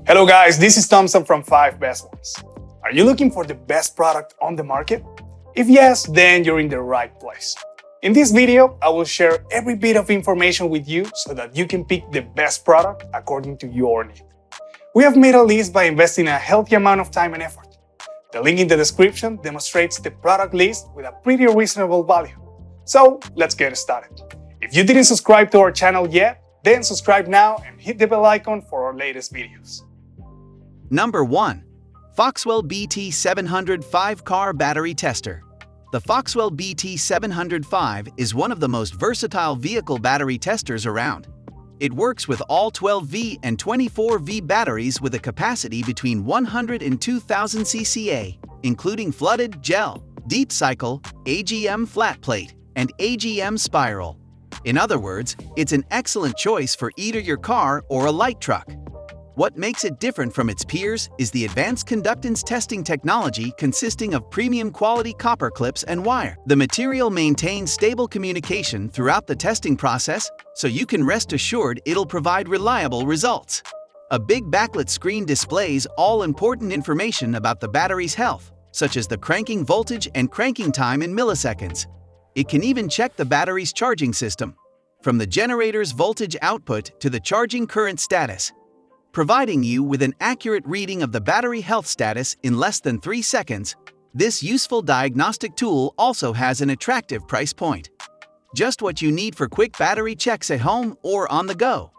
Hello guys, this is Thompson from 5 Best Ones. Are you looking for the best product on the market? If yes, then you're in the right place. In this video, I will share every bit of information with you so that you can pick the best product according to your need. We have made a list by investing a healthy amount of time and effort. The link in the description demonstrates the product list with a pretty reasonable value. So let's get started. If you didn't subscribe to our channel yet, then subscribe now and hit the bell icon for our latest videos. Number 1. FOXWELL BT705 Car Battery Tester. The FOXWELL BT705 is one of the most versatile vehicle battery testers around. It works with all 12V and 24V batteries with a capacity between 100 and 2000 cca, including flooded, gel, deep cycle, AGM flat plate, and AGM spiral. In other words, it's an excellent choice for either your car or a light truck. What makes it different from its peers is the advanced conductance testing technology consisting of premium quality copper clips and wire. The material maintains stable communication throughout the testing process, so you can rest assured it'll provide reliable results. A big backlit screen displays all important information about the battery's health, such as the cranking voltage and cranking time in milliseconds. It can even check the battery's charging system, from the generator's voltage output to the charging current status, providing you with an accurate reading of the battery health status in less than 3 seconds. This useful diagnostic tool also has an attractive price point. Just what you need for quick battery checks at home or on the go.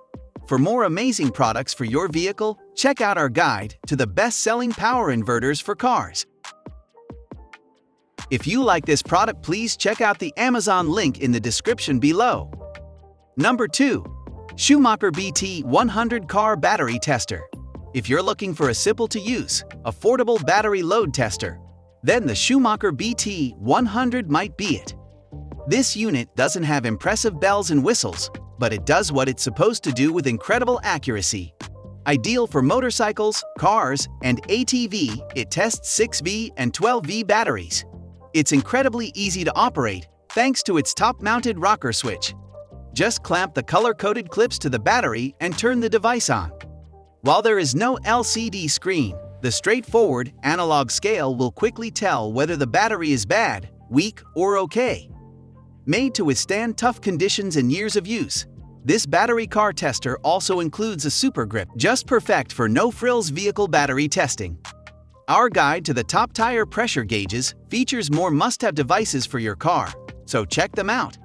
For more amazing products for your vehicle, check out our guide to the best-selling power inverters for cars. If you like this product, please check out the Amazon link in the description below. Number 2. Schumacher BT100 Car Battery Tester. If you're looking for a simple-to-use, affordable battery load tester, then the Schumacher BT100 might be it. This unit doesn't have impressive bells and whistles, but it does what it's supposed to do with incredible accuracy. Ideal for motorcycles, cars, and ATV, it tests 6V and 12V batteries. It's incredibly easy to operate thanks to its top-mounted rocker switch. Just clamp the color-coded clips to the battery and turn the device on. While there is no LCD screen, the straightforward analog scale will quickly tell whether the battery is bad, weak, or okay. Made to withstand tough conditions and years of use, this battery car tester also includes a super grip, just perfect for no-frills vehicle battery testing. Our guide to the top tire pressure gauges features more must-have devices for your car, so check them out.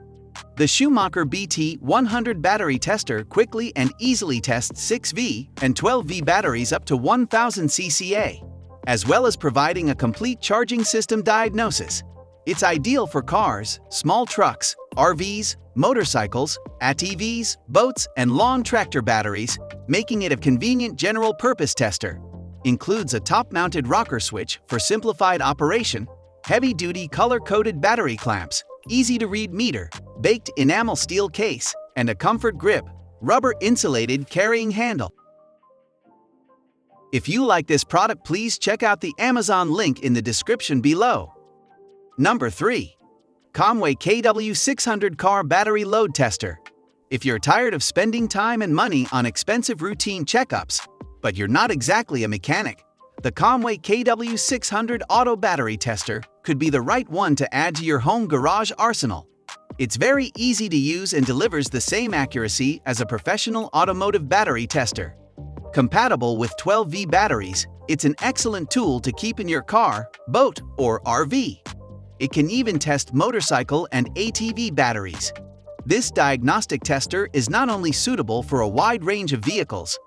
The Schumacher BT100 battery tester quickly and easily tests 6V and 12V batteries up to 1000 cca, as well as providing a complete charging system diagnosis. It's ideal for cars, small trucks, RVs, motorcycles, ATVs, boats, and long tractor batteries, making it a convenient general-purpose tester. Includes a top-mounted rocker switch for simplified operation, heavy-duty color-coded battery clamps, easy-to-read meter, baked enamel steel case, and a comfort grip, rubber-insulated carrying handle. If you like this product, please check out the Amazon link in the description below. Number 3. KONNWEI KW600 Car Battery Load Tester. If you're tired of spending time and money on expensive routine checkups, but you're not exactly a mechanic, the KONNWEI KW600 Auto Battery Tester could be the right one to add to your home garage arsenal. It's very easy to use and delivers the same accuracy as a professional automotive battery tester. Compatible with 12V batteries, it's an excellent tool to keep in your car, boat, or RV. It can even test motorcycle and ATV batteries. This diagnostic tester is not only suitable for a wide range of vehicles,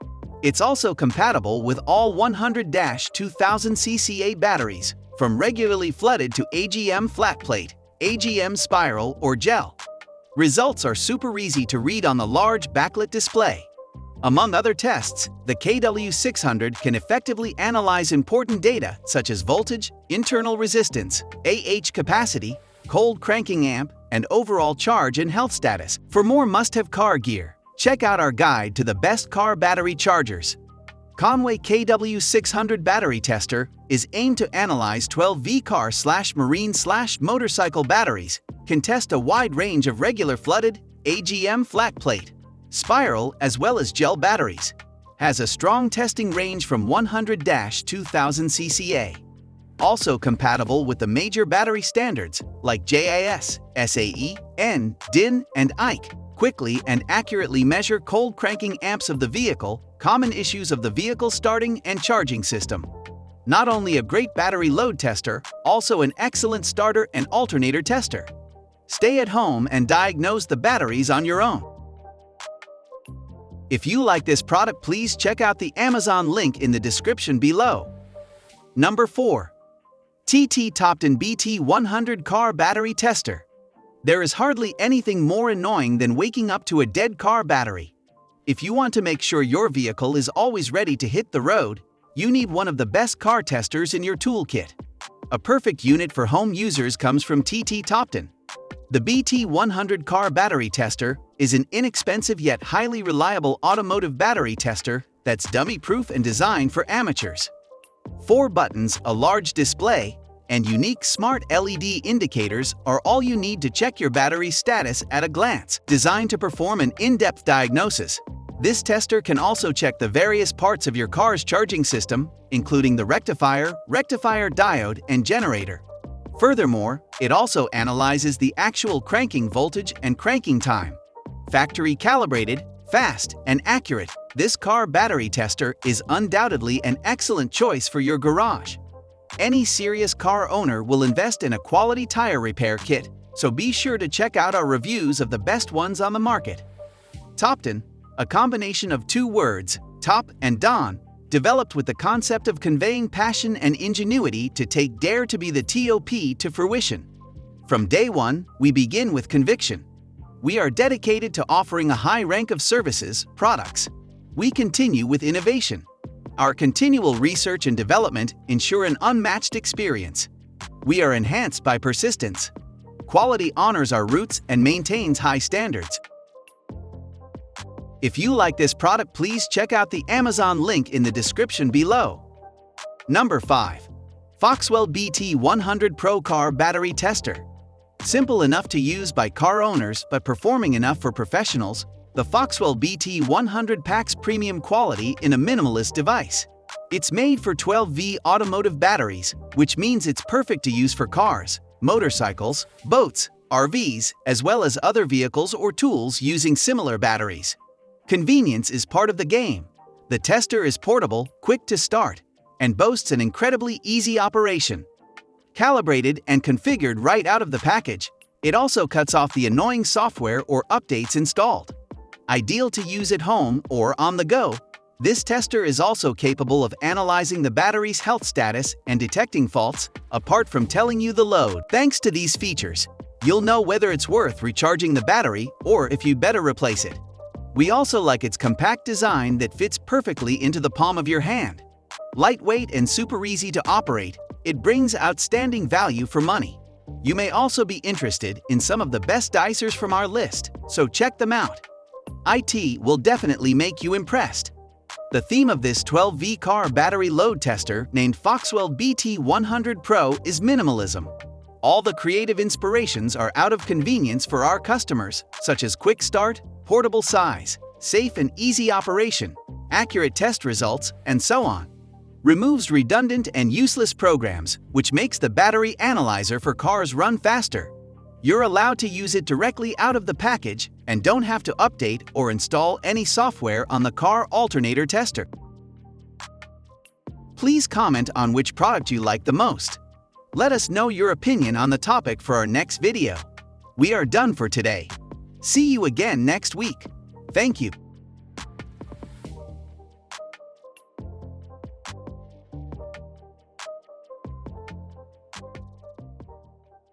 it's also compatible with all 100-2000 cca batteries, from regularly flooded to AGM flat plate, AGM spiral, or gel. Results are super easy to read on the large backlit display. Among other tests, the KW600 can effectively analyze important data such as voltage, internal resistance, AH capacity, cold cranking amp, and overall charge and health status. For more must-have car gear, check out our guide to the best car battery chargers. KONNWEI KW600 Battery Tester is aimed to analyze 12V car/marine/motorcycle batteries, can test a wide range of regular flooded, AGM flat plate, spiral, as well as gel batteries. Has a strong testing range from 100-2000 cca. Also compatible with the major battery standards like JAS, SAE, N, DIN, and EIC. Quickly and accurately measure cold cranking amps of the vehicle, common issues of the vehicle starting and charging system. Not only a great battery load tester, also an excellent starter and alternator tester. Stay at home and diagnose the batteries on your own. If you like this product, please check out the Amazon link in the description below. Number 4. TOPDON BT100 Car Battery Tester. There is hardly anything more annoying than waking up to a dead car battery. If you want to make sure your vehicle is always ready to hit the road, you need one of the best car testers in your toolkit. A perfect unit for home users comes from TOPDON. The BT100 Car Battery Tester is an inexpensive yet highly reliable automotive battery tester that's dummy-proof and designed for amateurs. 4 buttons, a large display, and unique smart LED indicators are all you need to check your battery status at a glance. Designed to perform an in-depth diagnosis, this tester can also check the various parts of your car's charging system, including the rectifier diode, and generator. Furthermore, it also analyzes the actual cranking voltage and cranking time. Factory calibrated, fast, and accurate, this car battery tester is undoubtedly an excellent choice for your garage. Any serious car owner will invest in a quality tire repair kit, so be sure to check out our reviews of the best ones on the market. TOPDON, a combination of 2 words, top and don, developed with the concept of conveying passion and ingenuity to take dare to be the TOP to fruition. From day one, we begin with conviction. We are dedicated to offering a high rank of services, products. We continue with innovation. Our continual research and development ensure an unmatched experience. We are enhanced by persistence. Quality honors our roots and maintains high standards. If you like this product, please check out the Amazon link in the description below. Number 5. FOXWELL BT100 Pro Car Battery Tester. Simple enough to use by car owners but performing enough for professionals, the FOXWELL BT100 packs premium quality in a minimalist device. It's made for 12V automotive batteries, which means it's perfect to use for cars, motorcycles, boats, RVs, as well as other vehicles or tools using similar batteries. Convenience is part of the game. The tester is portable, quick to start, and boasts an incredibly easy operation. Calibrated and configured right out of the package, it also cuts off the annoying software or updates installed. Ideal to use at home or on the go, this tester is also capable of analyzing the battery's health status and detecting faults, apart from telling you the load. Thanks to these features, you'll know whether it's worth recharging the battery or if you'd better replace it. We also like its compact design that fits perfectly into the palm of your hand. Lightweight and super easy to operate, it brings outstanding value for money. You may also be interested in some of the best dicers from our list, so check them out. IT will definitely make you impressed. The theme of this 12V car battery load tester, named FOXWELL BT100 Pro, is minimalism. All the creative inspirations are out of convenience for our customers, such as quick start, portable size, safe and easy operation, accurate test results, and so on. Removes redundant and useless programs, which makes the battery analyzer for cars run faster. You're allowed to use it directly out of the package and don't have to update or install any software on the car alternator tester. Please comment on which product you like the most. Let us know your opinion on the topic for our next video. We are done for today. See you again next week. Thank you.